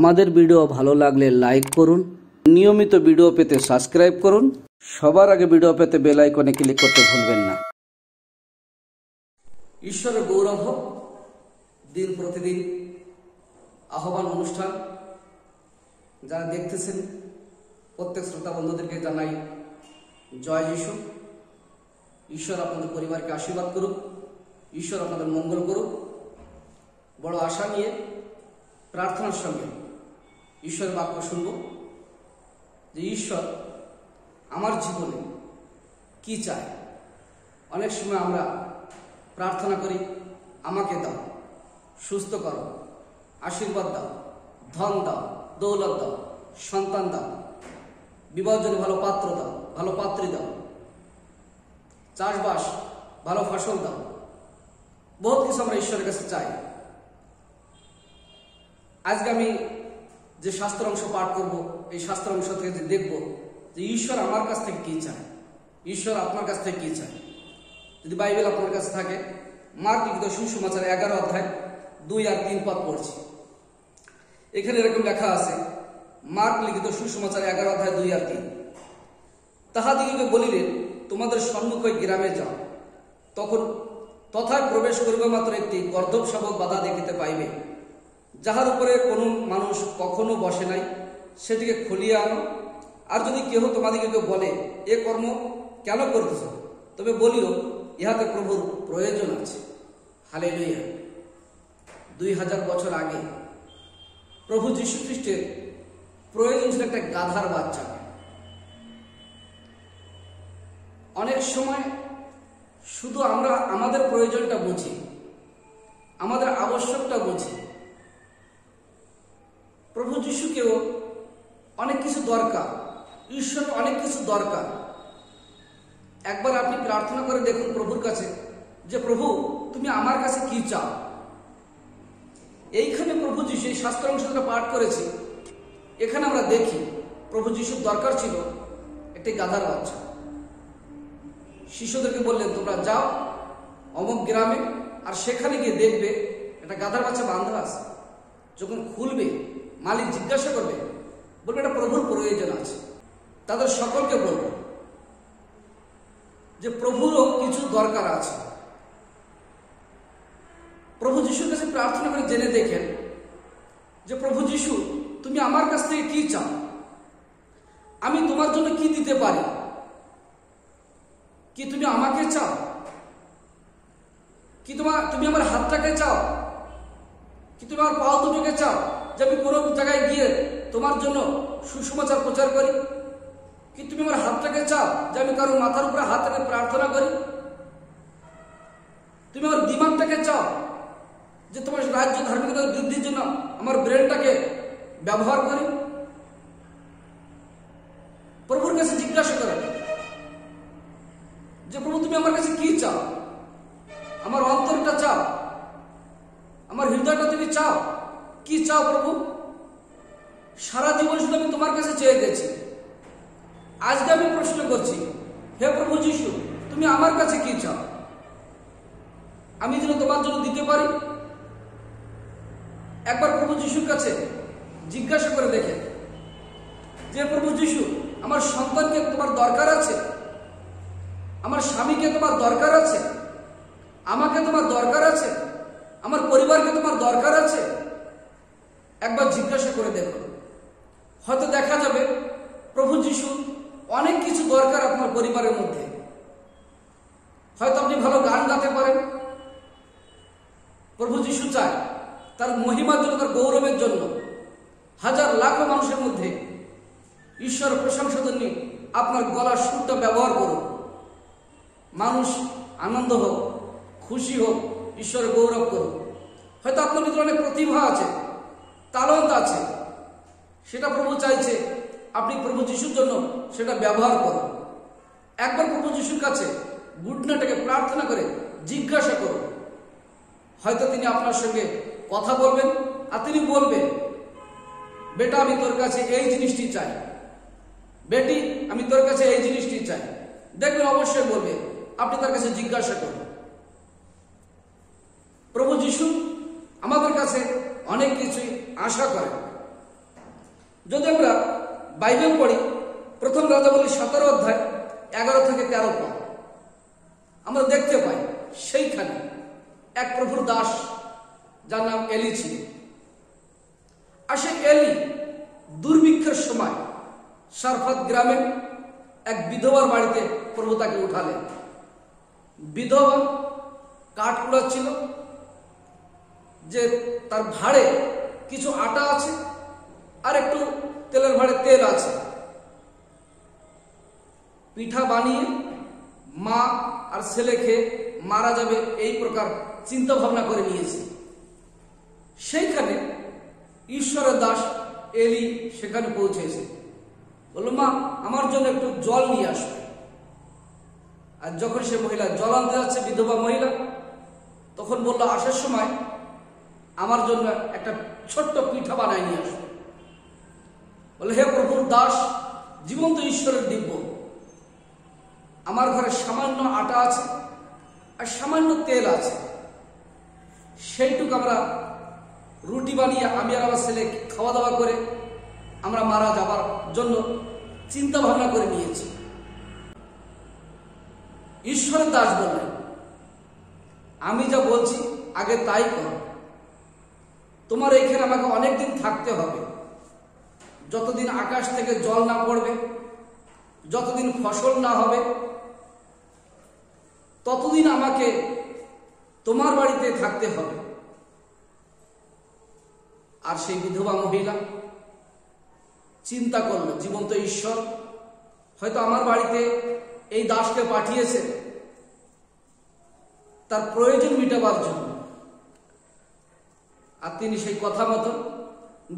আমাদের ভিডিও ভালো লাগলে লাইক করুন, নিয়মিত ভিডিও পেতে সাবস্ক্রাইব করুন, সবার আগে ভিডিও পেতে বেল আইকনে ক্লিক করতে ভুলবেন না। ঈশ্বরের গৌরব হোক। দিন প্রতিদিন আহ্বান অনুষ্ঠান যারা দেখতেছেন প্রত্যেক শ্রোতা বন্ধুদেরকে জানাই জয় যিশু। ঈশ্বর আপনাদের পরিবারকে আশীর্বাদ করুক, ঈশ্বর আপনাদের মঙ্গল করুক। বড় আশা নিয়ে প্রার্থনার সঙ্গে ঈশ্বরের বাক্য শুনব যে ঈশ্বর আমার জীবনে কি চায়। অনেক সময় আমরা প্রার্থনা করি, আমাকে দাও, সুস্থ করো, আশীর্বাদ দাও, ধন দাও, দৌলত দাও, সন্তান দাও, বিবাহের জন্য ভালো পাত্র দাও, ভালো পাত্রী দাও, চাষবাস ভালো ফসল দাও। বহুত কিছু আমরা ঈশ্বরের কাছে চাই। আজকে আমি যে শাস্ত্র অংশ পাঠ করব, এই শাস্ত্র অংশ থেকে যে দেখব যে ঈশ্বর আমার কাছ থেকে কি চায়, ঈশ্বর আপনার কাছ থেকে কি চায়। যদি বাইবেল আপনার কাছে থাকে, মার্ক লিখিত সুসমাচার 11 অধ্যায় 2 আর 3 পদ পড়ছি। এখানে এরকম লেখা আছে, মার্ক লিখিত সুসমাচার 11 অধ্যায় 2 আর 3। তাহাদিগকে বলিলেন, তোমাদের সম্মুখে গ্রামে যাও, তখন তথায় প্রবেশ করিবা মাত্র একটি গর্দভ শাবক বাধা দেখিতে পাইবে, যাহার উপরে কোনো মানুষ কখনো বসে নাই, সেটিকে খুলিয়া আনো। আর যদি কেহ তোমাদিগকে বলে, এ কর্ম কেন করতেছ, তবে বলিও, ইহাতে প্রভুর প্রয়োজন আছে। হালেলুয়া। 2000 বছর আগে প্রভু যীশু খ্রিস্টের প্রয়োজন ছিল একটা গাধার বাচ্চাকে। অনেক সময় শুধু আমরা আমাদের প্রয়োজনটা বুঝি, আমাদের আবশ্যকটা বুঝি। প্রভু যীশুকেও অনেক কিছু দরকার, ঈশ্বর অনেক কিছু দরকার। একবার আপনি প্রার্থনা করে দেখুন প্রভুর কাছে যে প্রভু তুমি আমার কাছে কি চাও। এইখানে প্রভু যীশু এই শাস্ত্র অংশটা পাঠ করেছি, এখানে আমরা দেখি প্রভু যীশুর দরকার ছিল একটি গাধার বাচ্চা। শিশুদেরকে বললেন, তোমরা যাও অমুক গ্রামে, আর সেখানে গিয়ে দেখবে একটা গাধার বাচ্চা বাঁধা আছে। যখন খুলবে, মালিক জিজ্ঞাসা করবে, বলবে এটা প্রভুর প্রয়োজন আছে। তাদের সকলকে বলবে যে প্রভুরও কিছু দরকার আছে। প্রভু যীশুর কাছে প্রার্থনা করে জেনে দেখেন যে প্রভু যীশু তুমি আমার কাছ থেকে কি চাও, আমি তোমার জন্য কি দিতে পারি। কি তুমি আমাকে চাও? কি তুমি আমার হাতটাকে চাও? কি তুমি আমার পাও দুটোকে চাও যে আমি কোনো জায়গায় গিয়ে তোমার জন্য সুসমাচার প্রচার করি? কি তুমি আমার হাতটাকে চাও যে আমি কারো মাথার উপরে হাত রেখে প্রার্থনা করি? তুমি আমার দিমাগটাকে চাও যে তোমার রাজ্য ধার্মিকতার বৃদ্ধির জন্য আমার ব্রেনটাকে ব্যবহার করি? প্রভুর কাছে জিজ্ঞাসা করেন যে প্রভু তুমি আমার কাছে কি চাও? আমার অন্তরটা চাও, আমার হৃদয়টা তুমি চাও, কি চাও প্রভু? সারা জীবন শুধু আমি তোমার কাছে চেয়ে গেছি। আজকে আমি প্রশ্ন করছি, হে প্রভু যীশু তুমি আমার কাছে কি চাও, আমি যেন তোমার জন্য দিতে পারি। একবার প্রভু যীশুর কাছে জিজ্ঞাসা করে দেখে যে প্রভু যীশু আমার সন্তানকে তোমার দরকার আছে, আমার স্বামীকে তোমার দরকার আছে, আমাকে তোমার দরকার আছে, আমার পরিবারকে তোমার দরকার আছে। একবার জিজ্ঞাসা করে দেখো, হয়তো দেখা যাবে প্রভু যীশু অনেক কিছু দরকার আপনার পরিবারের মধ্যে। হয়তো আপনি ভালো গান গাতে পারেন, প্রভু যীশু চায় তার মহিমার জন্য, তার গৌরবের জন্য হাজার লাখো মানুষের মধ্যে ঈশ্বর প্রশংসার জন্য আপনার গলার সুরটা ব্যবহার করুন। মানুষ আনন্দ হোক, খুশি হোক, ঈশ্বরের গৌরব করুন। হয়তো আপনার ভিতরে অনেক প্রতিভা আছে, তালন্ত আছে, সেটা প্রভু চাইছে আপনি প্রভু যীশুর জন্য সেটা ব্যবহার করুন। একবার প্রভু যীশুর কাছে ঘুটনাটাকে প্রার্থনা করে জিজ্ঞাসা করুন। হয়তো তিনি আপনার সঙ্গে কথা বলবেন, আর তিনি বলবেন, বেটা আমি তোর কাছে এই জিনিসটি চাই, বেটি আমি তোর কাছে এই জিনিসটি চাই। দেখবেন অবশ্যই বলবে, আপনি তার কাছে জিজ্ঞাসা করুন। প্রভু যীশু আমাদের কাছে অনেক কিছুই আশা করেন, যদি আমরা বাইবেল পড়ি, প্রথম রাজাবলী 17 অধ্যায় 11 থেকে 13 পদ আমরা দেখতে পাই, সেইখানে এক প্রভুর দাস যার নাম এলি ছিল। আর সে এলি দুর্ভিক্ষের সময় সারফাত গ্রামে এক বিধবার বাড়িতে প্রভু তাকে উঠালেন। বিধবা কাঠ কুড়াচ্ছিল, যে তার ভাঁড়ে কিছু আটা আছে আর একটু তেলের ভাঁড়ে তেল আছে। পিঠা বানিয়ে মা আর ছেলে খেয়ে মারা যাবে, এই প্রকার চিন্তা ভাবনা করে নিয়েছে। সেইখানে ঈশ্বরের দাস এলি সেখানে পৌঁছেছে। বলল, মা আমার জন্য একটু জল নিয়ে আসবে। আর যখন সে মহিলা জল আনতে যাচ্ছে, বিধবা মহিলা, তখন বলল, আসার সময় আমার জন্য একটা ছোট্ট পিঠা বানায় নিয়ে আসবে। বলে, হে প্রভুর দাস, জীবন্ত ঈশ্বরের দিব্য, আমার ঘরে সামান্য আটা আছে আর সামান্য তেল আছে, সেইটুকু আমরা রুটি বানিয়ে আমি আর আমার ছেলে খাওয়া দাওয়া করে আমরা মারা যাবার জন্য চিন্তা ভাবনা করে নিয়েছি। ঈশ্বরের দাস বললেন, আমি যা বলছি আগে তাই করো। তোমার এইখানে আমাকে অনেকদিন থাকতে হবে, যতদিন আকাশ থেকে জল না পড়বে, যতদিন ফসল না হবে, ততদিন আমাকে তোমার বাড়িতে থাকতে হবে। আর সেই বিধবা মহিলা চিন্তা করল, জীবন্ত ঈশ্বর হয়তো আমার বাড়িতে এই দাসকে পাঠিয়েছে তার প্রয়োজন মিটাবার জন্য। আর তিনি সেই কথা মতো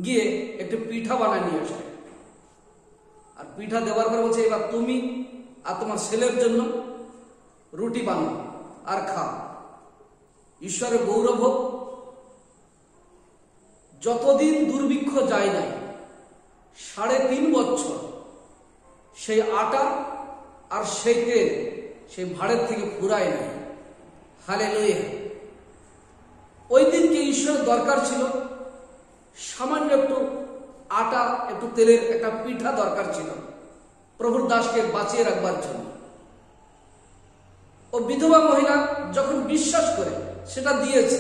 গিয়ে একটু পিঠা বানায় নিয়ে আসলেন। আর পিঠা দেওয়ার পর বলছে, এবার তুমি আর তোমার ছেলের জন্য রুটি বানাও আর খাও। ঈশ্বরের গৌরব হোক, যতদিন দুর্ভিক্ষ যায় নাই, 3.5 বছর সেই আটা আর সেই তেল সেই ভাঁড়ের থেকে ফুরায় নাই। হালেলুয়া। ওই দিনকে ঈশ্বরের দরকার ছিল সামান্য একটু আটা, একটু তেলের একটা পিঠা দরকার ছিল প্রভুর দাসকে বাঁচিয়ে রাখবার জন্য। ও বিধবা মহিলা যখন বিশ্বাস করে সেটা দিয়েছে,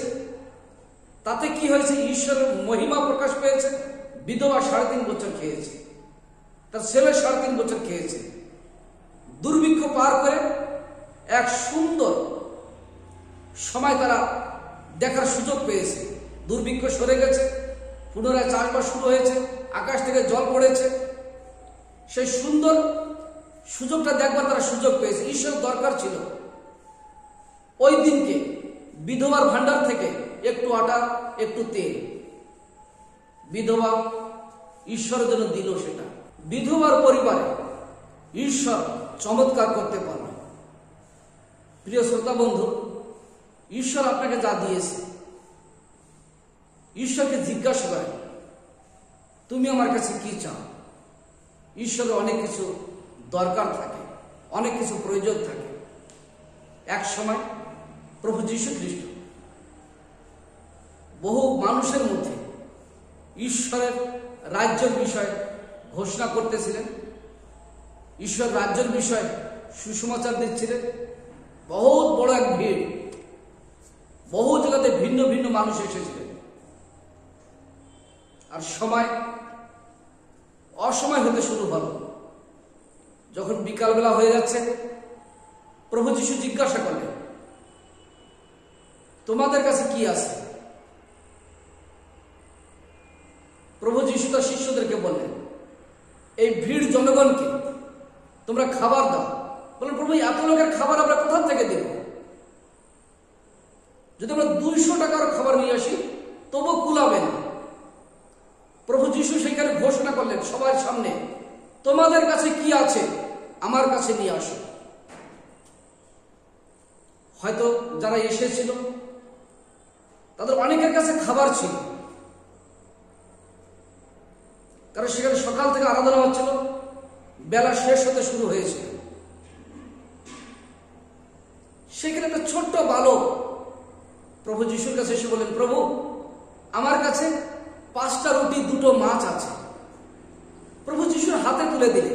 তাতে কি হয়েছে? ঈশ্বরের মহিমা প্রকাশ পেয়েছে। বিধবা 3.5 বছর খেয়েছে, তার ছেলে 3.5 বছর খেয়েছে। দুর্ভিক্ষ পার করে এক সুন্দর সময় তারা দেখার সুযোগ পেয়েছে। দুর্ভিক্ষ সরে গেছে, পুনরায় চাষবাস শুরু হয়েছে, আকাশ থেকে জল পড়েছে। সেই সুন্দর সুযোগটা দেখবার তারা সুযোগ পেয়েছে। ঈশ্বরের দরকার ছিল ওই দিনকে বিধবার ভান্ডার থেকে একটু আটা, একটু তেল। বিধবা ঈশ্বরের জন্য দিল সেটা। বিধবার পরিবারে ঈশ্বর চমৎকার করতে পারবে। প্রিয় শ্রোতা বন্ধু, ঈশ্বর আপনাকে যা দিয়েছে, ঈশ্বরকে জিজ্ঞাসা করেন, তুমি আমার কাছে কি চাও? ঈশ্বরের অনেক কিছু দরকার থাকে, অনেক কিছু প্রয়োজন থাকে। এক সময় প্রভু যীশু খ্রিস্ট বহু মানুষের মধ্যে ঈশ্বরের রাজ্যের বিষয়ে ঘোষণা করতেছিলেন, ঈশ্বর রাজ্যের বিষয়ে সুসমাচার দিচ্ছিলেন। বহুত বড় এক ভিড়, বহু জায়গাতে ভিন্ন ভিন্ন মানুষ এসেছিলেন। আর সময় অসময় হতে শুরু হলো। যখন বিকালবেলা হয়ে যাচ্ছে, প্রভু যীশু জিজ্ঞাসা করলেন, তোমাদের কাছে কি আছে? প্রভু যীশু তার শিষ্যদেরকে বললেন, এই ভিড় জনগণকে তোমরা খাবার দাও। বললেন, প্রভু এত লোকের খাবার আমরা কোথা থেকে দেব? যদি আমরা 200 টাকার খাবার নিয়ে আসি তবু কুলাবে না। প্রভু যীশু সেখানে ঘোষণা করলেন সবার সামনে, তোমাদের কাছে কি আছে আমার কাছে নিয়ে আসো। হয়তো যারা এসেছিল তাদের অনেকের কাছে খাবার ছিল, কারণ সেখানে সকাল থেকে আরাধনা হচ্ছিল, বেলা শেষ হতে শুরু হয়েছিল। সেখানে একটা ছোট্ট বালক প্রভু যীশুর কাছে এসে বললেন, প্রভু আমার কাছে 5টা রুটি 2টো মাছ আছে, প্রভু যিশুর হাতে তুলে দিলে।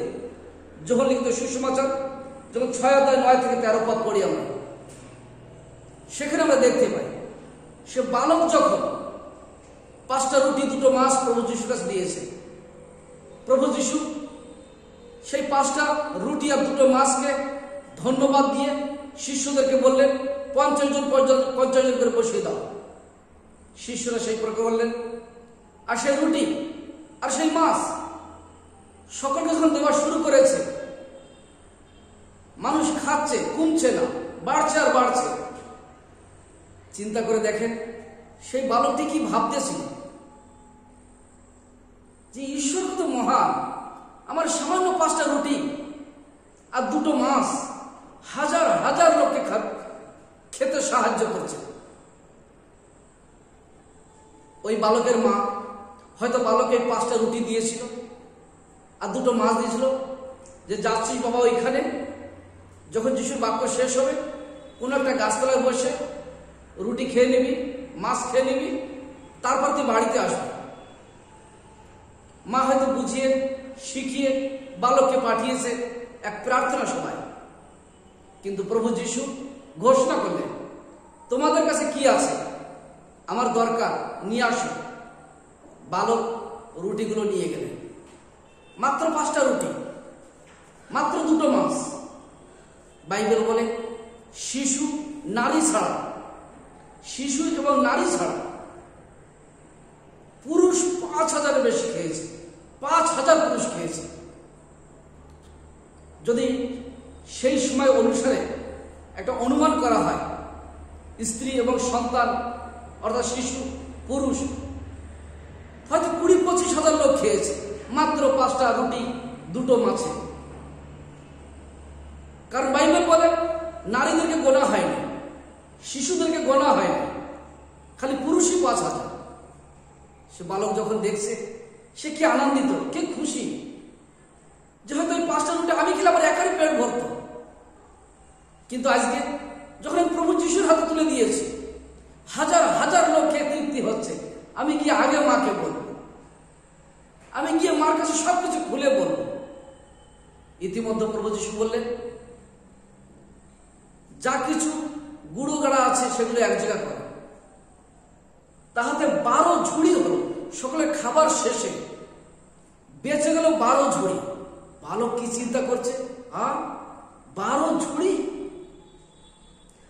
যোহন লিখিত সুসমাচার যখন 6 অধ্যায় 9 থেকে 13 পদ পড়ি আমরা, সেখানে আমরা দেখতে পাই সে বালক যখন 5টা রুটি 2টো মাছ প্রভু যিশুর কাছে দিয়েছে, প্রভু যিশু সেই 5টা রুটি আর 2টো মাছকে ধন্যবাদ দিয়ে শিষ্যদেরকে বললেন 50 জন করে বসিয়ে দাও। শিষ্যরা সেই প্রকার বললেন, আর সেই রুটি আর সেই মাছ সকলকে যখন দেওয়া শুরু করেছে, মানুষ খাচ্ছে, কমছে না, বাড়ছে আর বাড়ছে। চিন্তা করে দেখেন সেই বালকটি কি ভাবতেছিল যে ঈশ্বর তো মহান, আমার সামান্য 5টা রুটি আর 2টো মাছ হাজার হাজার লোককে খেতে সাহায্য করছে। ওই বালকের মা হয়তো বালকে 5টা রুটি দিয়েছিল আর 2টো মাছ দিয়েছিল, যে যাচ্ছিস বাবা ওইখানে, যখন যিশুর বাক্য শেষ হবে কোনো একটা গাছতলায় বসে রুটি খেয়ে নিবি, মাছ খেয়ে নিবি, তারপর তুই বাড়িতে আসবি। মা হয়তো বুঝিয়ে শিখিয়ে বালককে পাঠিয়েছে এক প্রার্থনা সভায়। কিন্তু প্রভু যিশু ঘোষণা করলেন, তোমাদের কাছে কি আছে আমার দরকার নিয়ে আসো। বালক রুটিগুলো নিয়ে গেলেন, মাত্র 5টা রুটি, মাত্র 2টো মাছ। বাইবেল বলে শিশু নারী ছাড়া, শিশু এবং নারী ছাড়া পুরুষ 5000 বেশি খেয়েছে, 5000 পুরুষ খেয়েছে। যদি সেই সময় অনুসারে একটা অনুমান করা হয়, স্ত্রী এবং সন্তান অর্থাৎ শিশু পুরুষ হয়তো 20-25 হাজার লোক খেয়েছে মাত্র 5টা রুটি 2টো মাছে। কারণ বাইবেল বলে নারীদেরকে গোনা হয়নি, শিশুদেরকে গোনা হয়নি, খালি পুরুষই 5000। সে বালক যখন দেখছে সে কি আনন্দিত, কে খুশি যে হয়তো ওই 5টা রুটি আমি খেলে আমার একারই পেট ভরত। কিন্তু আজকে যখন প্রভু যিশুর হাতে তুলে দিয়েছি, হাজার হাজার লোক খেয়ে তৃপ্তি হচ্ছে, আমি গিয়ে আগে মাকে বলবো, আমি গিয়ে মার কাছে সবকিছু খুলে বলবো। ইতিমধ্যে প্রভু যিশু বললেন, যা কিছু গুঁড়ো গাড়া আছে সেগুলো এক জায়গা করো। তাহাতে 12 ঝুড়ি হলো। সকলে খাবার শেষে বেঁচে গেল 12 ঝুড়ি। বালক কি চিন্তা করছে, 12 ঝুড়ি,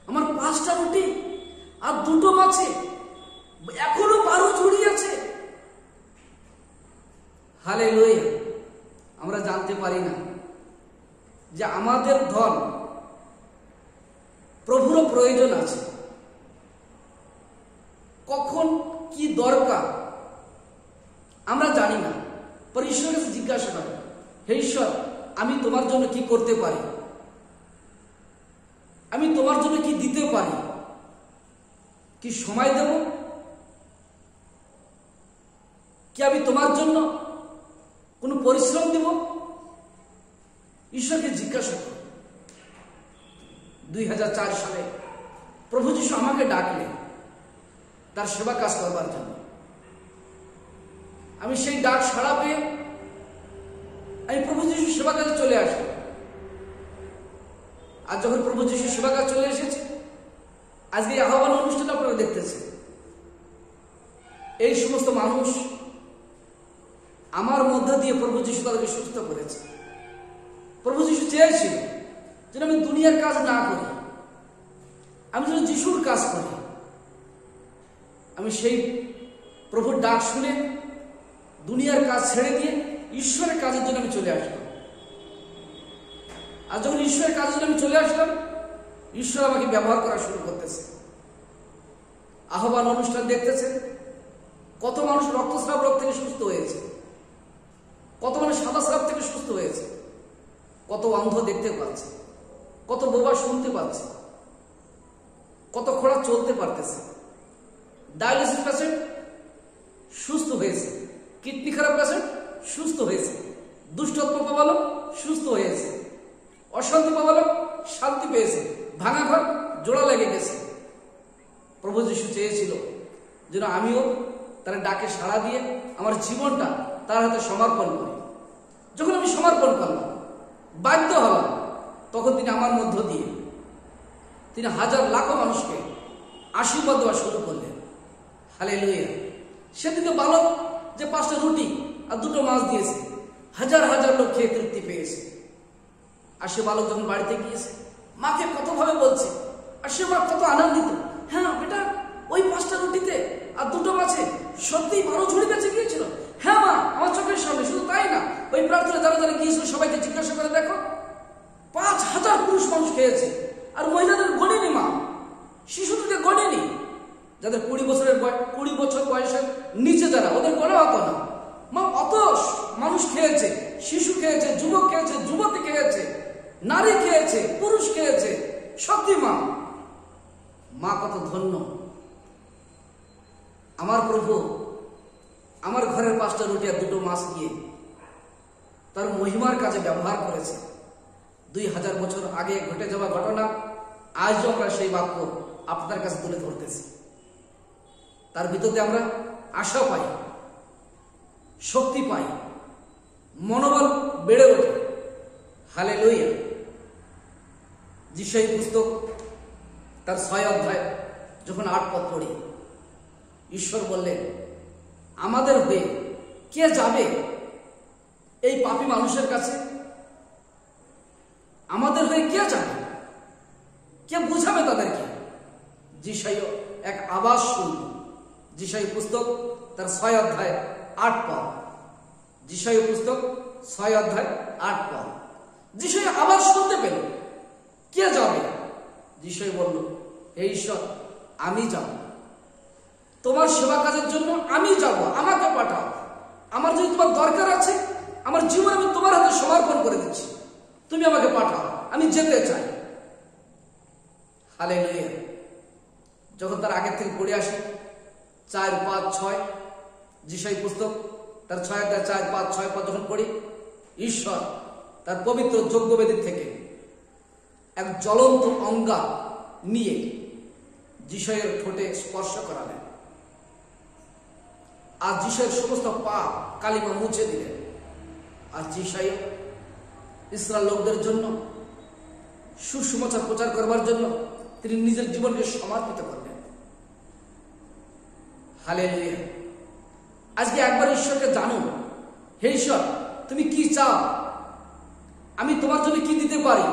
আমার 5টা রুটি আর 2টো মাছে, এখনো 12 ঝুড়ি আছে। হালেলুয়া। আমরা জানতে পারি না যে আমাদের ধন প্রভুরও প্রয়োজন আছে। কখন কি দরকার আমরা জানি না, পর ঈশ্বরের কাছে জিজ্ঞাসা করি, হে ঈশ্বর, আমি তোমার জন্য কি করতে পারি, আমি তোমার জন্য কি দিতে পারি, কি সময় দেব, কি আমি তোমার জন্য কোনো পরিশ্রম দেব। ঈশ্বরকে জিজ্ঞাসা করি। 2004 সালে প্রভু যিশু আমাকে ডাকলেন তার সেবা কাজ করবার জন্য। আমি সেই ডাক সাড়া পেয়ে আমি প্রভু যিশুর সেবা কাজে চলে আসি। আর যখন প্রভু যিশুর সেবা কাজ চলে এসেছে, আজকে এই আহ্বান অনুষ্ঠান আপনারা দেখতেছেন, এই সমস্ত মানুষ আমার মধ্যে দিয়ে প্রভু যিশু তাদেরকে সুস্থ করেছে। প্রভু যিশু চেয়েছিল যেন আমি দুনিয়ার কাজ না করি, আমি যেন যিশুর কাজ করি। আমি সেই প্রভুর ডাক শুনে দুনিয়ার কাজ ছেড়ে দিয়ে ঈশ্বরের কাজের জন্য আমি চলে আসলাম। আর যখন ঈশ্বরের কাজের জন্য আমি চলে আসলাম, ঈশ্বর আমাকে ব্যবহার করা শুরু করতেছে। আহ্বান অনুষ্ঠান দেখতেছেন, কত মানুষ রক্তস্রাব রোগ থেকে সুস্থ হয়েছে, কত মানুষ সাদা স্রাব থেকে সুস্থ হয়েছে, কত অন্ধ দেখতে পাচ্ছে, কত বোবা শুনতে পাচ্ছে, কত খোড়া চলতে পারতেছে, ডায়ালিসিস পেশেন্ট সুস্থ হয়েছে, কিডনি খারাপ পেশেন্ট সুস্থ হয়েছে, দুষ্টত্ব পাবালো সুস্থ হয়েছে, অশান্তি পাবালো শান্তি পেয়েছে, ভাঙা ঘর জোড়া লেগে গেছে। প্রভু যিশু চেয়েছিল যেন আমিও তার ডাকে সাড়া দিয়ে আমার জীবনটা তার হাতে সমর্পণ করি। যখন আমি সমর্পণ করলাম, বাধ্য হলাম, তখন তিনি আমার মধ্য দিয়ে তিনি হাজার লাখো মানুষকে আশীর্বাদ দেওয়া শুরু করলেন। হালেলুয়া। সেদিন তো বালক যে 5টা রুটি আর 2টো মাছ দিয়েছে, হাজার হাজার লোক খেয়ে তৃপ্তি পেয়েছে। আর সে বালক যখন বাড়িতে গিয়েছে, মাকে কতভাবে বলছে, আর সে মা কত আনন্দিত। হ্যাঁ বেটা, ওই 5টা রুটিতে আর 2টো মাছে সত্যি 12 ঝুড়ি বেঁচে গিয়েছিল। হ্যাঁ মা, আমার চোখের সামনে। শুধু তাই না, ওই প্রার্থনা যারা যারা গিয়েছিল সবাইকে জিজ্ঞাসা করে দেখো, 5000 পুরুষ মানুষ খেয়েছে। আর মহিলাদের গণেনি মা, শিশুদেরকে গণেনি। যাদের 20 বছর বয়সের নিচে যারা, ওদের গণা হতো না। মা অত মানুষ খেয়েছে, শিশু খেয়েছে, যুবক খেয়েছে, যুবতী খেয়েছে, নারী খেয়েছে, পুরুষ খেয়েছে। সত্যি মা, মা কত ধন্য। আমার প্রভু আমার ঘরের 5টা রুটি আর 2টো মাছ দিয়ে তার মহিমার কাজে ব্যবহার করেছে। 2000 বছর আগে ঘটে যাওয়া ঘটনা আজও আমরা সেই বাক্য আপনার কাছে তুলে ধরতেছি। তার ভিতরে আমরা আশা পাই, শক্তি পাই, মনোবল বেড়ে ওঠে। হালেলুয়া। যিশাই পুস্তক তার 6 অধ্যায় যখন 8 পদ পড়ি, ঈশ্বর বললেন, আমাদের হয়ে কে যাবে এই পাপী মানুষের কাছে? আমাদের হয়ে কে যাবে? কে বুঝাবে তাদেরকে? যিশাইও এক আওয়াজ শুনল। যিশাই পুস্তক তার 6 অধ্যায় 8 পদ। যিশাই পুস্তক 6 অধ্যায় 8 পদ। যিশাই আওয়াজ শুনতে পেল, কে যাবে? যিশাই বলল, হে ঈশ্বর, আমি যাব। তোমার সেবা কাজের জন্য আমি যাব, আমাকে পাঠাও। আমার যদি তোমার দরকার আছে, আমার জীবন আমি তোমার হাতে সমর্পণ করে দিচ্ছি, তুমি আমাকে পাঠাও, আমি যেতে চাই। হালেলুয়া। যখন তার আগের থেকে পড়ে আসে 4, 5, 6, যিশাই পুস্তক তার 6 অধ্যায় 4, 5, 6 পদ যখন পড়ি, ঈশ্বর তার পবিত্র যজ্ঞবেদীর থেকে এক জ্বলন্ত অঙ্গার নিয়ে যিশাইয়ের ঠোঁটে স্পর্শ করালেন। আর যিশাইয়ের সমস্ত পাপ কালিমা মুছে দিলেন। আর যিশাই ইসরায়েল লোকদের জন্য সুসমাচার প্রচার করবার জন্য তিনি নিজের জীবনকে সমর্পিত করলেন। হালেলুয়া। আজকে একবার ঈশ্বরকে জানুন, হে ঈশ্বর, তুমি কি চাও, আমি তোমার জন্য কি দিতে পারি,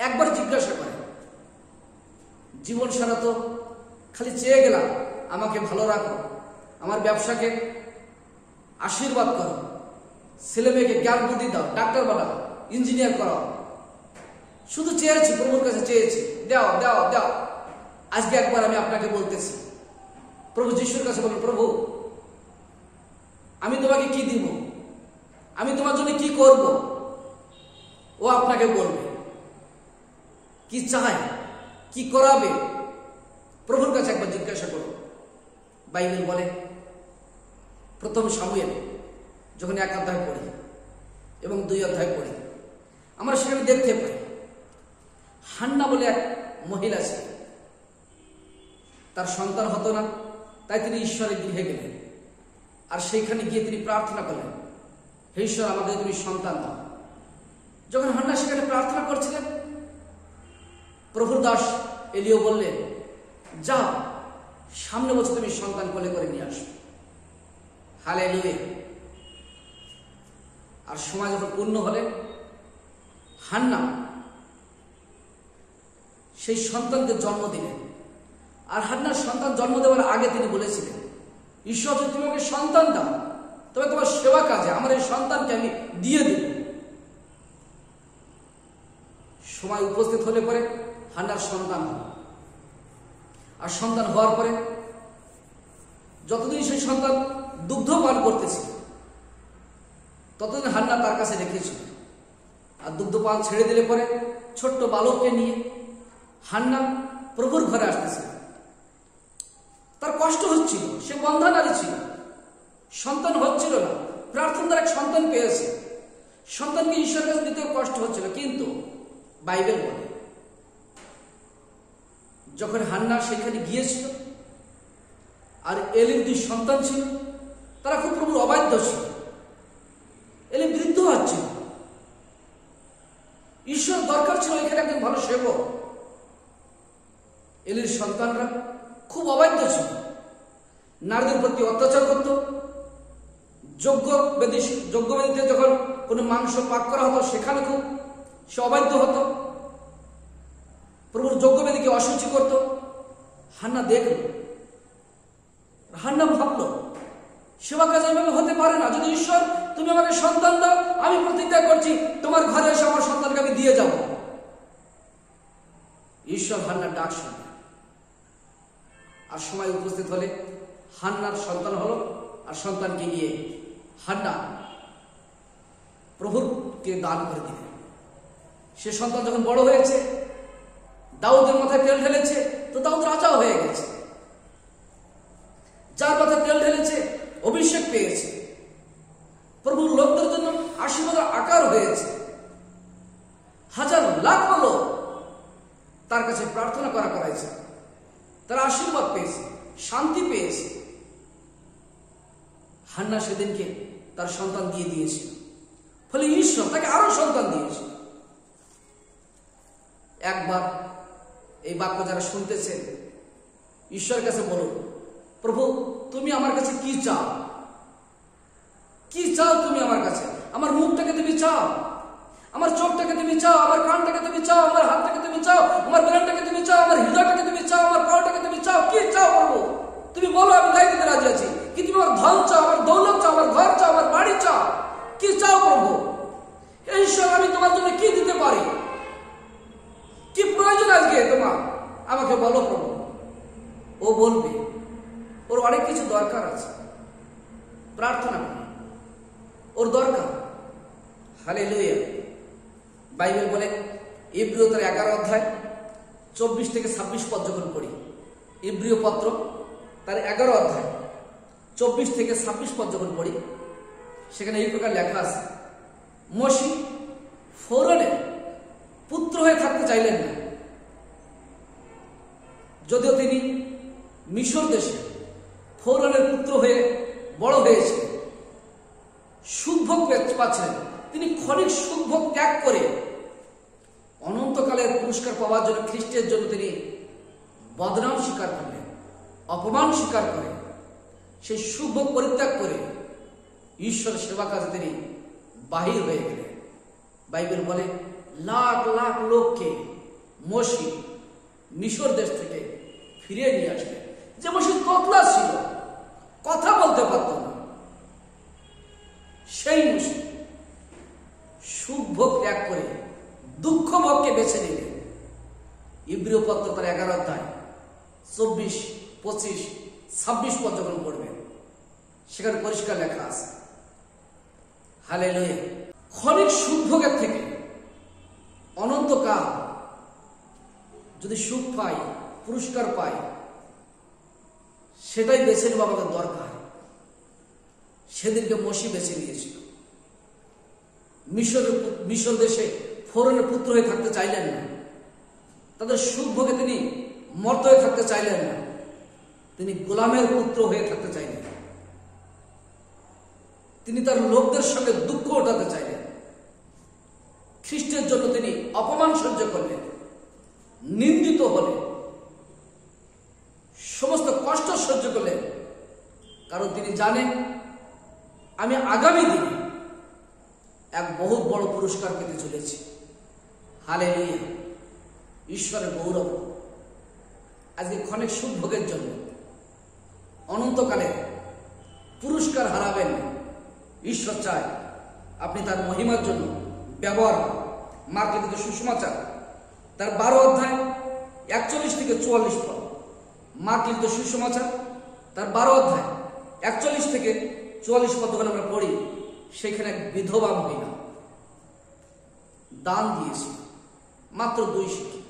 একবার জিজ্ঞাসা করে। জীবন সারা তো খালি চেয়ে গেলাম, আমাকে ভালো রাখো, আমার ব্যবসাকে আশীর্বাদ করো, ছেলে মেয়েকে জ্ঞান বুদ্ধি দাও, ডাক্তার বানাও, ইঞ্জিনিয়ার করাও। শুধু চেয়েছি, প্রভুর কাছে চেয়েছি, দাও দাও দাও। আজকে একবার আমি আপনাকে বলতেছি, প্রভু যিশুর কাছে বলুন, প্রভু আমি তোমাকে কি দিব, আমি তোমার জন্য কি করব। ও আপনাকে বলবে কি চায়, কি করাবে। প্রভুর কাছে একবার জিজ্ঞাসা করুন। বাইবেল বলে, প্রথম সামুয়েল যখন 1 অধ্যায় পড়ি এবং 2 অধ্যায় পড়ি, আমরা সেখানে দেখতে পাই হান্না বলে এক মহিলা ছিল, তার সন্তান হতো না, তাই তিনি ঈশ্বরের গৃহে গেলেন। আর সেইখানে গিয়ে তিনি প্রার্থনা করলেন, হে ঈশ্বর, আমাকে তুমি সন্তান দাও। যখন হান্না সেখানে প্রার্থনা করছিলেন, প্রভুর দাস এলিও বললেন, যাও, সামনে বছর তুমি সন্তান কোলে করে নিয়ে আসো। হালেলুয়া। আর সময় যখন পূর্ণ হলে হান্না সেই সন্তানকে জন্ম দিলেন। আর হান্নার সন্তান জন্ম দেওয়ার আগে তিনি বলেছিলেন, ঈশ্বর যদি তুমি আমাকে সন্তান দাও, তবে তোমার সেবা কাজে আমার এই সন্তানকে আমি দিয়ে দেব। সময় উপস্থিত হলে পরে হান্নার সন্তান হল। আর সন্তান হওয়ার পরে যতদিন সেই সন্তান দুগ্ধ পান করতেছিল, ততদিন হান্না তার কাছে রেখেছিল। আর দুগ্ধ পান ছেড়ে দিলে পরে ছোট্ট বালককে নিয়ে হান্না প্রভুর ঘরে আসতেছিল। তার কষ্ট হচ্ছিল, সে বন্ধা নারী ছিল, সন্তান হচ্ছিল না। প্রার্থনার এক সন্তান পেয়েছে, সন্তানকে ঈশ্বরের কাছে দিতে কষ্ট হচ্ছিল। কিন্তু বাইবেল বলে, যখন হান্না সেখানে গিয়েছিল আর এলির 2 সন্তান ছিল, তারা খুব প্রভুর অবাধ্য ছিল। এলি এলির সন্তানরা খুব অবাধ্য ছিল, নারীদের প্রতি অত্যাচার করত। যজ্ঞবেদীতে যখন কোনো মাংস পাক করা হতো সেখানে খুব সে অবাধ্য হতো, প্রভুর যজ্ঞবেদীকে অশুচি করত। হান্না দেখল, হান্না ভাবল সেবা কাজ এইভাবে হতে পারে না। যদি ঈশ্বর তুমি আমাকে সন্তান দাও, আমি প্রতিজ্ঞা করছি তোমার ঘরে এসে আমার সন্তানকে আমি দিয়ে যাব। ঈশ্বর হান্নার ডাক শুনল, আর সময় উপস্থিত হলে হান্নার সন্তান হলো, আর সন্তানকে নিয়ে হান্না প্রভুকে দান করে দিলেন। সে সন্তান যখন বড় হয়েছে, দাউদের মাথায় তেল ঢেলেছে, তো দাউদ রাজাও হয়ে গেছে। যার মাথায় তেল ঢেলেছে অভিষেক পেয়েছে, প্রভুর লোকদের জন্য আশীর্বাদের আকার হয়েছে। হাজার লাখ লোক তার কাছে প্রার্থনা করাইছে, তারা আশীর্বাদ পেয়েছে, শান্তি পেয়েছে। হান্না সেদিনকে তার সন্তান দিয়ে দিয়েছিল, ফলে ঈশ্বর তাকে আরো সন্তান দিয়েছিল। একবার এই বাক্য যারা শুনতেছেন, ঈশ্বরের কাছে বলুন, প্রভু তুমি আমার কাছে কি চাও? কি চাও তুমি আমার কাছে? আমার মুখটাকে তুমি চাও, আমার চোখটাকে তুমি চাও, আমার কানটাকে তুমি চাও, আমার হাতটাকে তুমি চাও, আমার ব্রেনটাকে তুমি চাও, আমার হৃদয়টাকে তুমি চাও, আমার পাওয়াটাকে তুমি চাও। কি চাও প্রভু? তুমি বলো, আমি তাই দিতে রাজি আছি। কি তুমি আমার ধন চাও, আমার দৌলত চাও, আমার ঘর চাও, আমার বাড়ি চাও? কি চাও প্রভু? এই ঈশ্বর আমি তোমার জন্য কি দিতে পারি? কি প্রয়োজন আজকে তোমার? আমাকে বলো প্রভু। ও বলবে, ওর অনেক কিছু দরকার আছে, প্রার্থনা করে ওর দরকার। হালেলুয়া। বাইবেল বলে ইব্রিয় তার 11 অধ্যায় 24 থেকে 26 পদ যখন পড়ি, ইব্রিয় পত্র তার 11 অধ্যায় 24 থেকে 26 পদ যখন পড়ি, সেখানে এই প্রকার লেখা আছে, মসি ফরৌনের পুত্র হয়ে থাকতে চাইলেন না, যদিও তিনি মিশর দেশে ফরৌনের পুত্র হয়ে বড় হয়েছে, সুখভোগ পাচ্ছেন। তিনি ক্ষণিক সুখভোগ ত্যাগ করে অনন্তকালের পুরস্কার পাওয়ার জন্য খ্রিস্টের জন্য তিনি বদনাম স্বীকার করলেন, অপমান স্বীকার করে সেই সুখভোগ পরিত্যাগ করে ঈশ্বর সেবা কাজে তিনি বাহির হয়ে গেলেন। বাইবেল বলে লাখ লাখ লোককে মসি মিশর দেশ থেকে ফিরিয়ে নিয়ে আসলেন। যে মসি তোতলা ছিল, কথা বলতে পারত না, সেই মসি সুখভোগ ত্যাগ করে দুঃখ ভোগকে বেছে নিলেন। ইব্রিয় পত্র তার 11 অধ্যায় 24, 25, 26 পদ যখন পড়বেন, সেখানে পরিষ্কার লেখা আছে। হালেলুয়া। ক্ষণিক সুখভোগের থেকে অনন্তকাল যদি সুখ পাই, পুরস্কার পাই, সেটাই বেছে নেওয়া আমাদের দরকার। সেদিনকে মসি বেছে নিয়েছিল। মিশর দেশে ফরৌনের পুত্র হয়ে থাকতে চাইলেন না, তাদের সুখ ভোগে তিনি মর্ত হয়ে থাকতে চাইলেন না, তিনি গোলামের পুত্র হয়ে থাকতে চাইলেন। তিনি তার লোকদের সঙ্গে দুঃখ ওঠাতে চাইলেন। খ্রিস্টের জন্য তিনি অপমান সহ্য করলেন, নিন্দিত হলেন, সমস্ত কষ্ট সহ্য করলেন, কারণ তিনি জানেন আমি আগামী দিনে এক বহুত বড় পুরস্কার পেতে চলেছি। হালেলুয়া। ঈশ্বরের গৌরব। আজকে ক্ষণিক সুখ ভোগের জন্য অনন্তকালে পুরস্কার হারাবেন না। ঈশ্বর চায় আপনি তার মহিমার জন্য ব্যবহার করেন। মার্কিত সুসমাচার তার 12 অধ্যায় 41 থেকে 44 পদ। মার্কিত সুসমাচার তার 12 অধ্যায় 41 থেকে 44 পদ যখন আমরা পড়ি, সেখানে এক বিধবা মহিলা দান দিয়েছিল, মাত্র 2 শিখি।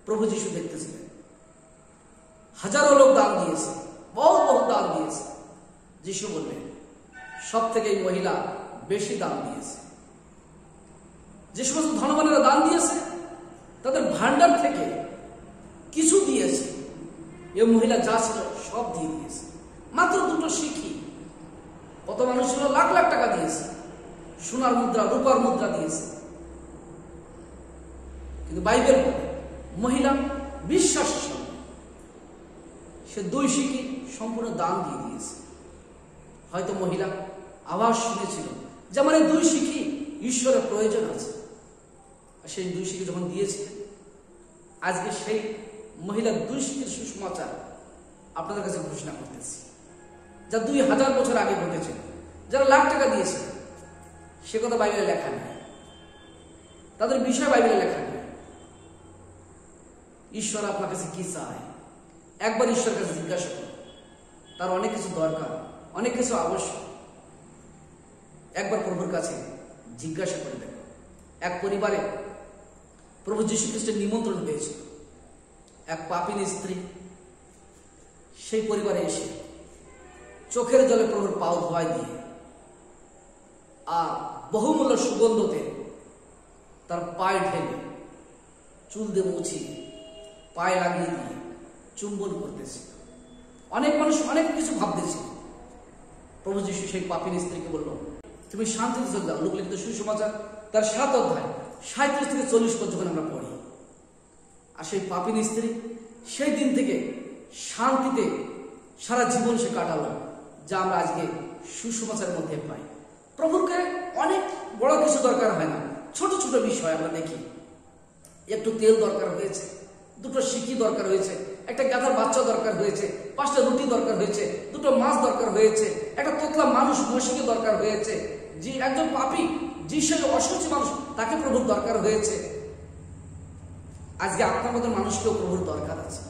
প্রভু যীশু দেখতেছিলেন, হাজারো লোক দান দিয়েছে, বহু বহু দান দিয়েছে। যীশু বললেন সব থেকে এই মহিলা বেশি দান দিয়েছে। যে সমস্ত ধনবানেরা দান দিয়েছে তাদের ভান্ডার থেকে কিছু দিয়েছে, এই মহিলা যা ছিল সব দিয়ে দিয়েছে। মাত্র 2টো শিখি। কত মানুষ ছিল লাখ লাখ টাকা দিয়েছে, সোনার মুদ্রা, রূপার মুদ্রা দিয়েছে। কিন্তু বাইবেল বলে মহিলা বিশ্বাসের সঙ্গে সে 2 সিকি সম্পূর্ণ দান দিয়ে দিয়েছে। হয়তো মহিলা আওয়াজ শুনেছিল যে আমার এই 2 সিকি ঈশ্বরের প্রয়োজন আছে, আর সেই 2 সিকি যখন দিয়েছিলেন, আজকে সেই মহিলার 2 সিকির সুসমাচার আপনাদের কাছে ঘোষণা করতেছি, যা 2000 বছর আগে ঘটেছে। যারা লাখ টাকা দিয়েছে সে কথা বাইবেলে লেখা নেই, তাদের বিষয় বাইবেলে লেখা নেই। ঈশ্বর আপনার কাছে কি চায় একবার ঈশ্বরের কাছে জিজ্ঞাসা করুন। তার অনেক কিছু দরকার, অনেক কিছু আবশ্যক। একবার প্রভুর কাছে জিজ্ঞাসা করে দেখুন। এক পরিবারে প্রভু যীশু খ্রিস্টের নিমন্ত্রণ হয়েছিল। এক পাপিনী স্ত্রী সেই পরিবারে এসে চোখের জলে প্রভুর পাও ধোয়াই দিয়ে আর বহুমূল্য সুগন্ধ তেল তার পায়ে ঢেলে চুল দিয়ে মুছিয়ে পায়ে লাগিয়ে দিয়ে চুম্বন করতেছে। অনেক মানুষ অনেক কিছু ভাবতেছিল। প্রভু যীশু সেই পাপিনী স্ত্রীকে বলল, তুমি শান্তিতে চলে যাও। লোকলিখিত সুসমাচার তার 7 অধ্যায় 37 থেকে 40 পর্যন্ত আমরা পড়ি। আর সেই পাপিনী স্ত্রী সেই দিন থেকে শান্তিতে সারা জীবন সে কাটালো, যা আমরা আজকে সুসমাচারের মধ্যে পাই। প্রভুকে অনেক বড় কিছু দরকার হয় না, ছোট ছোট বিষয় আমরা দেখি। একটু তেল দরকার হয়েছে, 2টো সিকি দরকার হয়েছে, একটা গাধার বাচ্চা দরকার হয়েছে, 5টা রুটি দরকার হয়েছে, 2টো মাছ দরকার হয়েছে, একটা তোতলা মানুষ মসিকে দরকার হয়েছে, যে একজন পাপী যে সেই অসুচি মানুষ তাকে প্রভুর দরকার হয়েছে। আজকে আপনার মতো মানুষকেও প্রভুর দরকার আছে,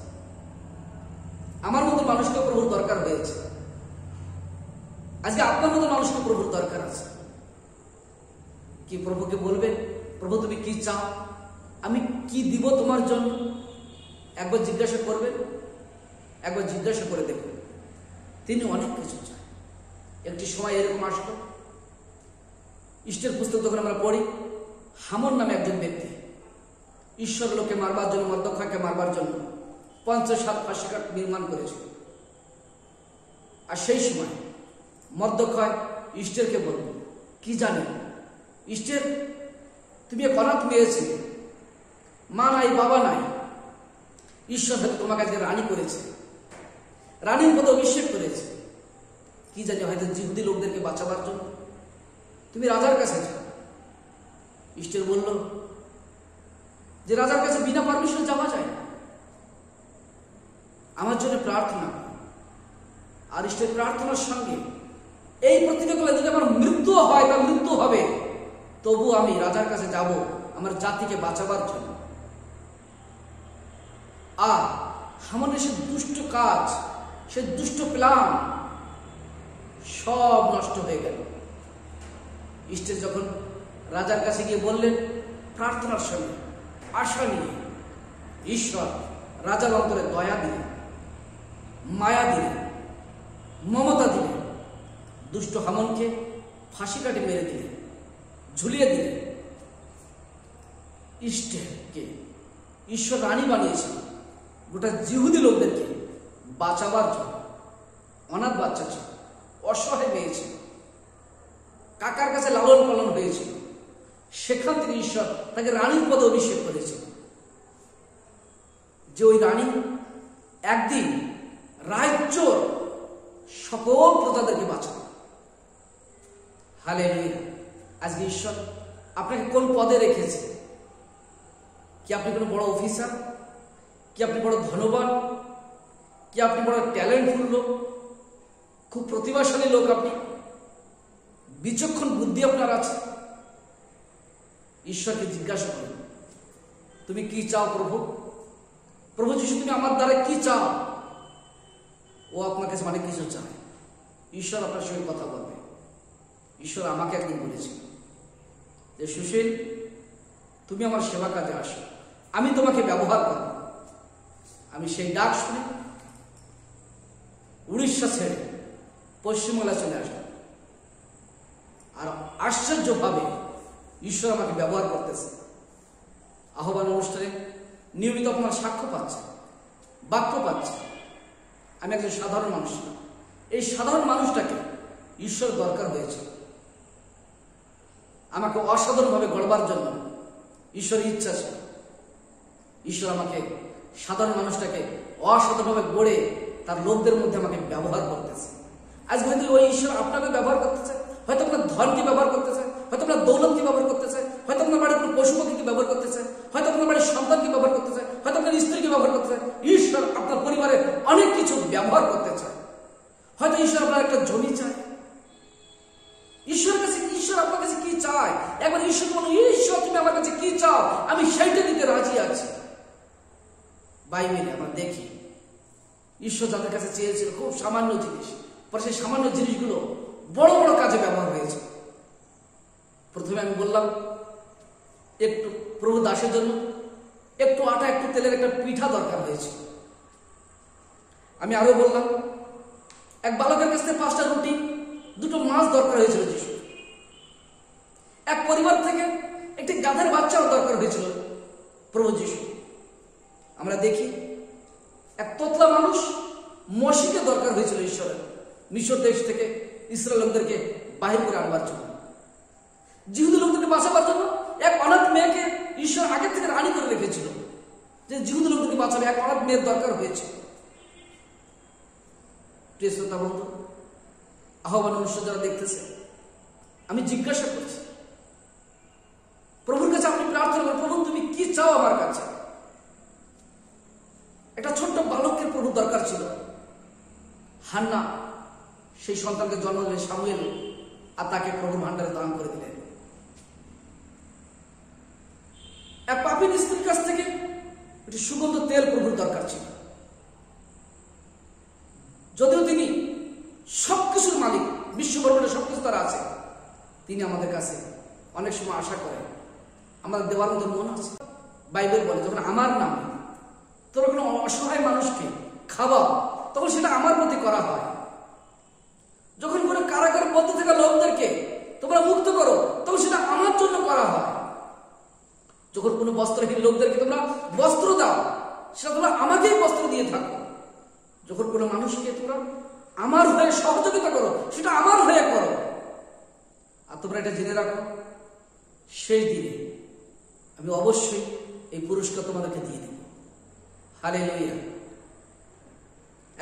আমার মতো মানুষকেও প্রভুর দরকার হয়েছে। আজকে আপনার মতো মানুষকে প্রভুর দরকার আছে। কি প্রভুকে বলবেন, প্রভু তুমি কি চাও, আমি কি দিব তোমার জন্য? একবার জিজ্ঞাসা করবেন, একবার জিজ্ঞাসা করে দেখবেন। তিনি অনেক কিছু চান। একটি সময় এরকম আসলো, ইষ্টের পুস্তক যখন আমরা পড়ি, হামন নামে একজন ব্যক্তি ঈশ্বর লোকে মারবার জন্য, মর্দখ্যাইকে মারবার জন্য 57 ফাঁসিকাঠ নির্মাণ করেছিল। আর সেই সময় মর্দখ্যাই ইষ্টেরকে বলল, কি জানি ইষ্টের, তুমি এক অনাথ মেয়ে ছিলে, মা নাই বাবা নাই, ঈশ্বর হয়তো তোমাকে আজকে রানী করেছে, রানীর পদে অভিষেক করেছে। কি জানি হয়তো জিহুদি লোকদেরকে বাঁচাবার জন্য তুমি রাজার কাছে যাও। ইষ্টের বলল যে রাজার কাছে বিনা পারমিশনে যাওয়া যায় না, আমার জন্য প্রার্থনা। আর ইষ্টের প্রার্থনার সঙ্গে এই প্রতিজ্ঞা করলে, যদি আমার মৃত্যু হয় বা মৃত্যু হবে, তবু আমি রাজার কাছে যাব আমার জাতিকে বাঁচাবার জন্য। আর হামানের সে দুষ্ট কাজ, সে দুষ্ট প্ল্যান সব নষ্ট হয়ে গেল। ইষ্টের যখন রাজার কাছে গিয়ে বললেন প্রার্থনার সঙ্গে, আশা নিয়ে, ঈশ্বর রাজার অন্তরে দয়া দিলেন, মায়া দিলেন, মমতা দিলেন। দুষ্ট হামনকে ফাঁসি কাটে মেরে দিলেন, ঝুলিয়ে দিলেন। ইষ্টেরকে ঈশ্বর রানী বানিয়েছিল গোটা জিহুদি লোকদেরকে বাঁচাবার জন্য। অনাথ বাচ্চা ছিল, অসহায় মেয়ে ছিল, কাকার কাছে লালন পালন হয়েছিল, সেখান থেকে ঈশ্বর তাকে রানীর পদে অভিষেক করেছিল। যে ওই রানী একদিন রাজ্যর সকল প্রজাদেরকে বাঁচাবে। হালেলুয়া। আজকে ঈশ্বর আপনাকে কোন পদে রেখেছে? কি আপনি কোনো বড় অফিসার? কি আপনি বড় ধনবান? কি আপনি বড় ট্যালেন্টফুল লোক? খুব প্রতিভাশালী লোক আপনি? বিচক্ষণ বুদ্ধি আপনার আছে? ঈশ্বরকে জিজ্ঞাসা করুন, তুমি কি চাও প্রভু? প্রভু যিশু, তুমি আমার দ্বারা কি চাও? ও আপনার কাছে অনেক কিছু চায়। ঈশ্বর আপনার সঙ্গে কথা বলবে। ঈশ্বর আমাকে একদিন বলেছিল যে, সুশীল, তুমি আমার সেবা কাজে আসো, আমি তোমাকে ব্যবহার করব। আমি সেই ডাক শুনে উড়িষ্যা ছেড়ে পশ্চিমবাংলা চলে আসলাম। আর আশ্চর্যভাবে ঈশ্বর আমাকে ব্যবহার করতেছে। আহ্বান অনুষ্ঠানে নিয়মিত আপনার সাক্ষ্য পাচ্ছে, বাক্য পাচ্ছে। আমি একজন সাধারণ মানুষ না। এই সাধারণ মানুষটাকে ঈশ্বর দরকার হয়েছে আমাকে অসাধারণভাবে গড়বার জন্য। ঈশ্বরের ইচ্ছা ছিল ঈশ্বর আমাকে সাধারণ মানুষটাকে অসাধারণভাবে গড়ে তার লোকদের মধ্যে আমাকে ব্যবহার করতেছে। আজকে হয়তো ওই ঈশ্বর আপনাকে ব্যবহার করতেছে, হয়তো আপনার ধনকে ব্যবহার করতেছে, হয়তো আপনার দৌলতকে ব্যবহার করতেছে, হয়তো আপনার বাড়ির কোনো পশু পাখিকে ব্যবহার করতেছে, হয়তো আপনার বাড়ির সন্তানকে ব্যবহার করতেছে, হয়তো আপনার স্ত্রীকে ব্যবহার করতেছে। ঈশ্বর আপনার পরিবারে অনেক কিছু ব্যবহার করতে চায়। হয়তো ঈশ্বর আপনার একটা জমি চায়। ঈশ্বর আপনার কাছে কি চায়? একবার ঈশ্বর বলুন, ঈশ্বর তুমি আমার কাছে কি চাও, আমি সেইটা দিতে রাজি আছি। বাইবেলে আমরা দেখি ঈশ্বর যাদের কাছে চেয়েছিল খুব সামান্য জিনিস, পরে সেই সামান্য জিনিসগুলো বড় বড় কাজে ব্যবহার হয়েছে। প্রথমে আমি বললাম একটু প্রভু দাসের জন্য একটু আটা একটু তেলের একটা পিঠা দরকার হয়েছে। আমি আরো বললাম এক বালকের কাছ থেকে 5টা রুটি 2টো মাছ দরকার হয়েছিল যিশু। এক পরিবার থেকে একটি গাধার বাচ্চাও দরকার হয়েছিল প্রভু যিশু। আমরা দেখি এক তোতলা মানুষ মশিকে দরকার হয়েছিল ঈশ্বরের, মিশর দেশ থেকে ইসরায়েল লোকদেরকে বাহির করে আনবার জন্য। জিহুদি লোকদেরকে বাঁচাবার জন্য এক অনাথ মেয়েকে ঈশ্বর আগে থেকে রানী করে রেখেছিল, যে জিহুদি লোকদেরকে বাঁচাবে এক অনাথ মেয়ের দরকার হয়েছে। প্রিয় শ্রোতা বন্ধু, আহ্বান অনুষ্ঠান যারা দেখতেছে, আমি জিজ্ঞাসা করছি প্রভুর কাছে, আপনি প্রার্থনা করেন, প্রভু তুমি কি চাও আমার কাছে? একটা ছোট্ট বালকের প্রভু দরকার ছিল। হান্না সেই সন্তানকে জন্ম দিলেন সামুয়েল, আর তাকে প্রভুর ভান্ডারে দান করে দিলেন। এক পাপীর স্ত্রীর কাছ থেকে একটি সুগন্ধ তেল প্রভুর দরকার ছিল। যদিও তিনি সবকিছুর মালিক, বিশ্বব্রহ্মাণ্ডে সবকিছু তার আছে, তিনি আমাদের কাছে অনেক সময় আশা করেন আমাদের দেওয়ার মতো মন আছে। বাইবেল বলে যখন আমার নামে তোমরা কোনো অসহায় মানুষকে খাওয়াও, তখন সেটা আমার প্রতি করা হয়। যখন কোনো কারাগারের মধ্যে থাকা লোকদেরকে তোমরা মুক্ত করো, তখন সেটা আমার জন্য করা হয়। যখন কোনো বস্ত্রহীন লোকদেরকে তোমরা বস্ত্র দাও, সেটা তোমরা আমাকেই বস্ত্র দিয়ে থাকো। যখন কোনো মানুষকে তোমরা আমার হয়ে সহযোগিতা করো, সেটা আমার হয়ে করো। আর তোমরা এটা জেনে রাখো, সেই দিনে আমি অবশ্যই এই পুরস্কার তোমাদেরকে দিয়ে দেব। হালেলুয়া।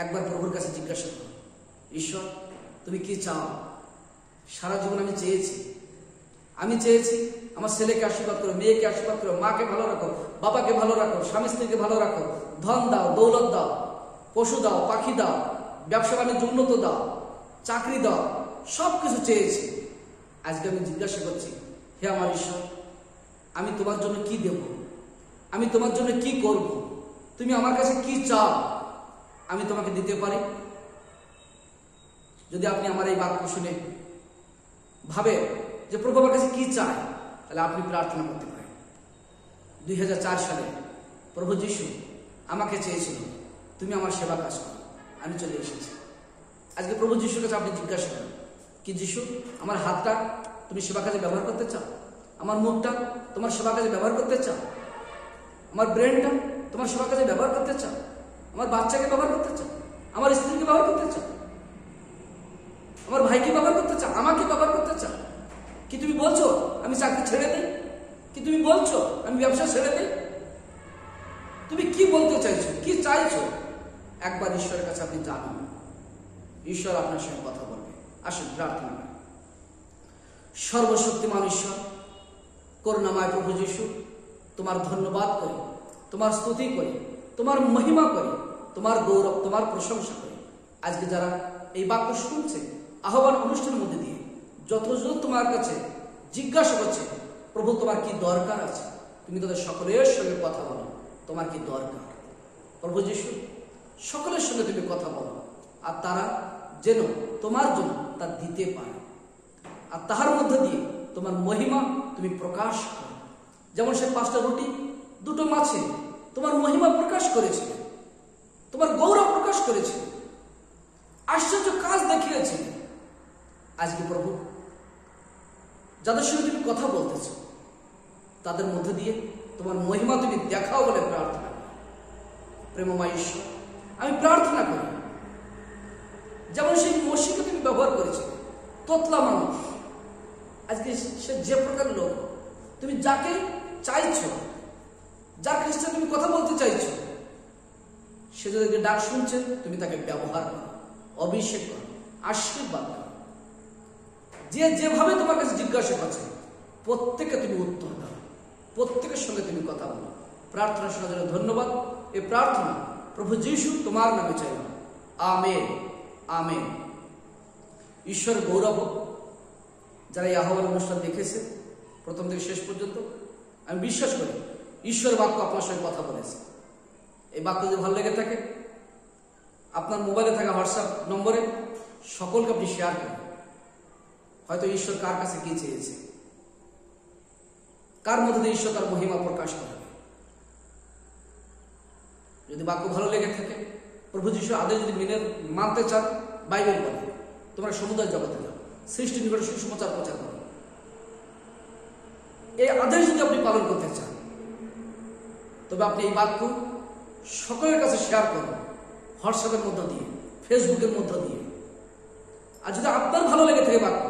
একবার প্রভুর কাছে জিজ্ঞাসা করো, ঈশ্বর তুমি কি চাও? সারা জীবন আমি চেয়েছি আমার ছেলেকে আশীর্বাদ করো, মেয়েকে আশীর্বাদ করো, মাকে ভালো রাখো, বাবাকে ভালো রাখো, স্বামী স্ত্রীকে ভালো রাখো, ধন দাও, দৌলত দাও, পশু দাও, পাখি দাও, ব্যবসা বাণিজ্য উন্নত দাও, চাকরি দাও, সবকিছু চেয়েছি। আজকে আমি জিজ্ঞাসা করছি, হে আমার ঈশ্বর, আমি তোমার জন্য কি দেব? আমি তোমার জন্য কি করব? তুমি আমার কাছে কি চাও আমি তোমাকে দিতে পারি? যদি আপনি আমার এই বাক্য শুনে ভাবে যে প্রভু আমার কাছে কি চায়, তাহলে আপনি প্রার্থনা করতে পারেন। 2004 সালে প্রভু যিশু আমাকে চেয়েছিল তুমি আমার সেবা কাজ করো, আমি চলে এসেছি। আজকে প্রভু যিশুর কাছে আপনি জিজ্ঞাসা করেন, কি যিশু আমার হাতটা তুমি সেবা কাজে ব্যবহার করতে চাও? আমার মুখটা তোমার সেবা কাজে ব্যবহার করতে চাও? আমার ব্রেনটা তোমার সেবা কাজে ব্যবহার করতে চাও? আমার বাচ্চাকে ব্যবহার করতে চাও? আমার স্ত্রীকে ব্যবহার করতে চাও? আমার ভাইকে ব্যবহার করতে চাও? আমাকে ব্যবহার করতে চাও? কি তুমি বলছো আমি চাকরি ছেড়ে দেই? কি তুমি বলছো আমি ব্যবসা ছেড়ে দেই? তুমি কি বলতে চাইছো, কি চাইছো? একবার ঈশ্বরের কাছে আপনি জানুন, ঈশ্বর আপনার সঙ্গে কথা বলবে। আসুন প্রার্থনা করি। সর্বশক্তিমান ঈশ্বর, করুণাময় প্রভু যিশু, তোমার ধন্যবাদ করি, তোমার স্তুতি করি, তোমার মহিমা করি, তোমার গৌরব, তোমার প্রশংসা করি। আজকে যারা এই বাক্য শুনছে আহ্বান অনুষ্ঠানের মধ্যে দিয়ে যথাযথ তোমার কাছে জিজ্ঞাসা করছে, প্রভু তোমার কি দরকার আছে, তুমি তাদের সকলের সঙ্গে কথা বলো, তোমার কি দরকার? প্রভু যিশু সকলের সঙ্গে তুমি কথা বলো, আর তারা যেন তোমার জন্য তা দিতে পারে, আর তাহার মধ্যে দিয়ে তোমার মহিমা তুমি প্রকাশ করো। যেমন সে 5টা রুটি 2টো মাছে তোমার মহিমা প্রকাশ করেছে, তোমার গৌরব প্রকাশ করেছে, আশ্চর্য কাজ দেখিয়েছে। আজকে প্রভু যাদের সঙ্গে তুমি কথা বলতেছো, তাদের মধ্যে দিয়ে তোমার মহিমা তুমি দেখাও বলে প্রার্থনা করি। প্রেমময় ঈশ্বর, আমি প্রার্থনা করি যেমন সেই মসিকে তুমি ব্যবহার করেছো, তোতলা মানুষ, আজকে সে যে প্রকার লোক, তুমি যাকে চাইছো, যার খ্রিস্টে তুমি কথা বলতে চাইছো, সে যদি ডাক শুনছে, তুমি তাকে ব্যবহার করো, অভিষেক করো, আশীর্বাদ করো। যে যেভাবে তোমার কাছে জিজ্ঞাসা করছে প্রত্যেকে তুমি উত্তর দাও, প্রত্যেকের সঙ্গে তুমি কথা বলো। প্রার্থনা শোনার জন্য ধন্যবাদ। এই প্রার্থনা প্রভু যীশু তোমার নামে চাইলাম, আমেন, আমেন। ঈশ্বর গৌরব হোক। যারা এই আহ্বান অনুষ্ঠান দেখেছে প্রথম থেকে শেষ পর্যন্ত, আমি বিশ্বাস করি ঈশ্বর বাক্য আপনার সঙ্গে কথা বলেছে। এই বাক্য যদি ভালো লেগে থাকে, আপনার মোবাইলে থাকা হোয়াটসঅ্যাপ নম্বরে সকলকে আপনি শেয়ার করেন। হয়তো ঈশ্বর কার কাছে কি চেয়েছে, কার মধ্যে দিয়ে ঈশ্বর তার মহিমা প্রকাশ করে। যদি বাক্য ভালো লেগে থাকে, প্রভু যীশুর আদেশ যদি মানতে চান, বাইবেল বলে তোমরা সমুদয় জগতে যাও, সৃষ্টির নিকটে সুসমাচার প্রচার করো। এই আদেশ যদি আপনি পালন করতে চান, তবে আপনি এই বাক্য সকলের কাছে শেয়ার করুন, হোয়াটসঅ্যাপের মধ্য দিয়ে, ফেসবুকের মধ্য দিয়ে। আর যদি আপনার ভালো লেগে থাকে বাক্য,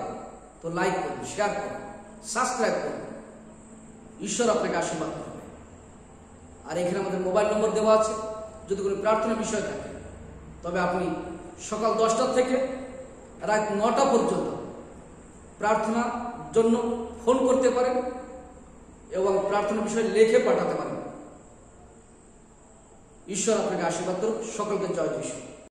তো লাইক করুন, শেয়ার করুন, সাবস্ক্রাইব করুন। ঈশ্বর আপনাকে আশীর্বাদ করবে। আর এখানে আমাদের মোবাইল নম্বর দেওয়া আছে। যদি কোনো প্রার্থনার বিষয় থাকে, তবে আপনি সকাল 10টা থেকে রাত 9টা পর্যন্ত প্রার্থনার জন্য ফোন করতে পারেন এবং প্রার্থনার বিষয় লিখে পাঠাতে পারেন। ঈশ্বর আপনাকে আশীর্বাদ করুন। সকলকে জয় যিশু।